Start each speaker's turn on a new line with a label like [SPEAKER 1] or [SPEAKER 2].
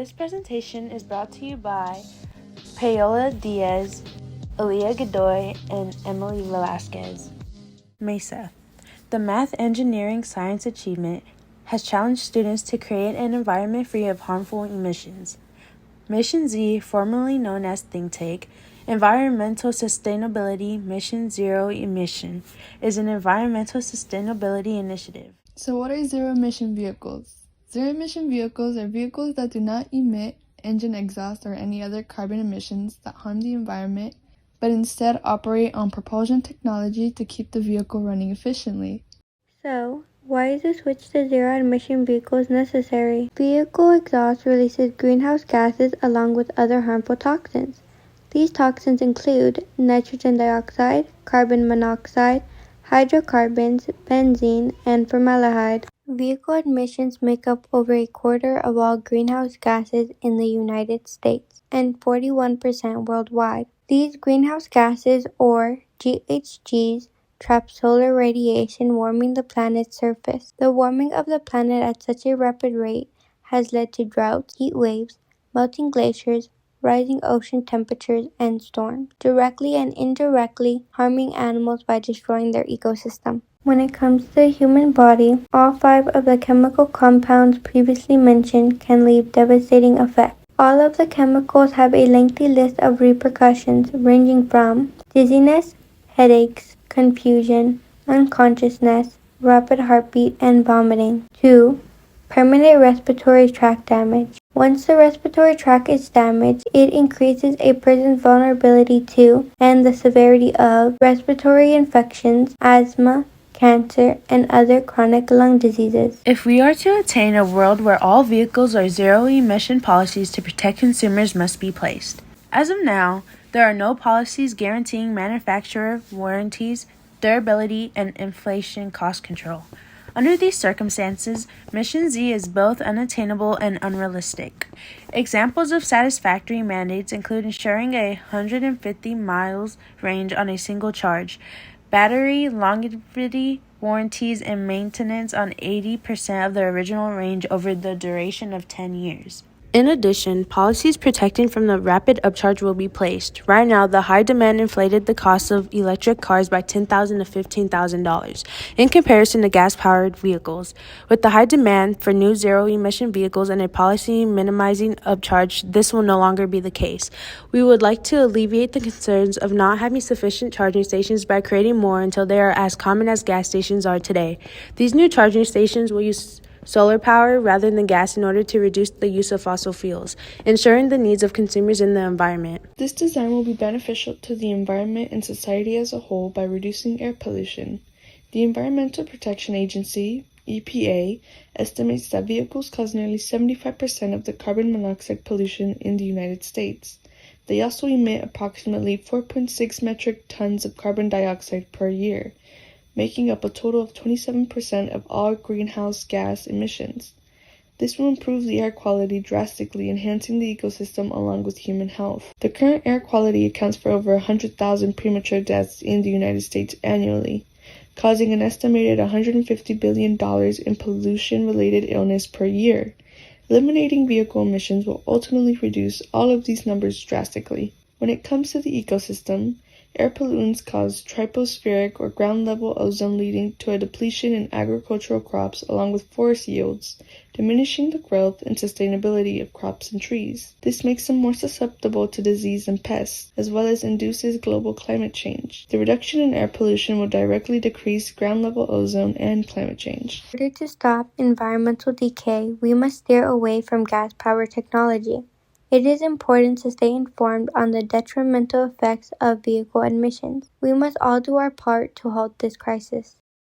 [SPEAKER 1] This presentation is brought to you by Paola Diaz, Aaliyah Godoy, and Emily Velasquez. MESA. The Math, Engineering, Science Achievement has challenged students to create an environment free of harmful emissions. MissionZ, formerly known as Think Tank, Environmental Sustainability Mission Zero Emission, is an environmental sustainability initiative.
[SPEAKER 2] So what are zero-emission vehicles? Zero-emission vehicles are vehicles that do not emit engine exhaust or any other carbon emissions that harm the environment, but instead operate on propulsion technology to keep the vehicle running efficiently.
[SPEAKER 3] So, why is the switch to zero-emission vehicles necessary? Vehicle exhaust releases greenhouse gases along with other harmful toxins. These toxins include nitrogen dioxide, carbon monoxide, hydrocarbons, benzene, and formaldehyde. Vehicle emissions make up over a quarter of all greenhouse gases in the United States and 41% worldwide. These greenhouse gases, or GHGs, trap solar radiation, warming the planet's surface. The warming of the planet at such a rapid rate has led to droughts, heat waves, melting glaciers, rising ocean temperatures, and storms, directly and indirectly harming animals by destroying their ecosystem. When it comes to the human body, all 5 of the chemical compounds previously mentioned can leave devastating effects. All of the chemicals have a lengthy list of repercussions ranging from dizziness, headaches, confusion, unconsciousness, rapid heartbeat, and vomiting, to permanent respiratory tract damage. Once the respiratory tract is damaged, it increases a person's vulnerability to and the severity of respiratory infections, asthma, cancer, and other chronic lung diseases.
[SPEAKER 1] If we are to attain a world where all vehicles are zero-emission, policies to protect consumers must be placed. As of now, there are no policies guaranteeing manufacturer warranties, durability, and inflation cost control. Under these circumstances, MissionZ is both unattainable and unrealistic. Examples of satisfactory mandates include ensuring a 150 miles range on a single charge, battery longevity warranties, and maintenance on 80% of the original range over the duration of 10 years. In addition, policies protecting from the rapid upcharge will be placed. Right now, the high demand inflated the cost of electric cars by $10,000 to $15,000 in comparison to gas-powered vehicles. With the high demand for new zero-emission vehicles and a policy minimizing upcharge, this will no longer be the case. We would like to alleviate the concerns of not having sufficient charging stations by creating more until they are as common as gas stations are today. These new charging stations will use solar power rather than gas in order to reduce the use of fossil fuels, ensuring the needs of consumers in the environment.
[SPEAKER 2] This design will be beneficial to the environment and society as a whole by reducing air pollution. The Environmental Protection Agency, EPA, estimates that vehicles cause nearly 75% of the carbon monoxide pollution in the United States. They also emit approximately 4.6 metric tons of carbon dioxide per year, making up a total of 27% of all greenhouse gas emissions. This will improve the air quality drastically, enhancing the ecosystem along with human health. The current air quality accounts for over 100,000 premature deaths in the United States annually, causing an estimated $150 billion in pollution-related illness per year. Eliminating vehicle emissions will ultimately reduce all of these numbers drastically. When it comes to the ecosystem, air pollutants cause tropospheric or ground-level ozone, leading to a depletion in agricultural crops along with forest yields, diminishing the growth and sustainability of crops and trees. This makes them more susceptible to disease and pests, as well as induces global climate change. The reduction in air pollution will directly decrease ground-level ozone and climate change.
[SPEAKER 3] In order to stop environmental decay, we must steer away from gas-powered technology. It is important to stay informed on the detrimental effects of vehicle emissions. We must all do our part to halt this crisis.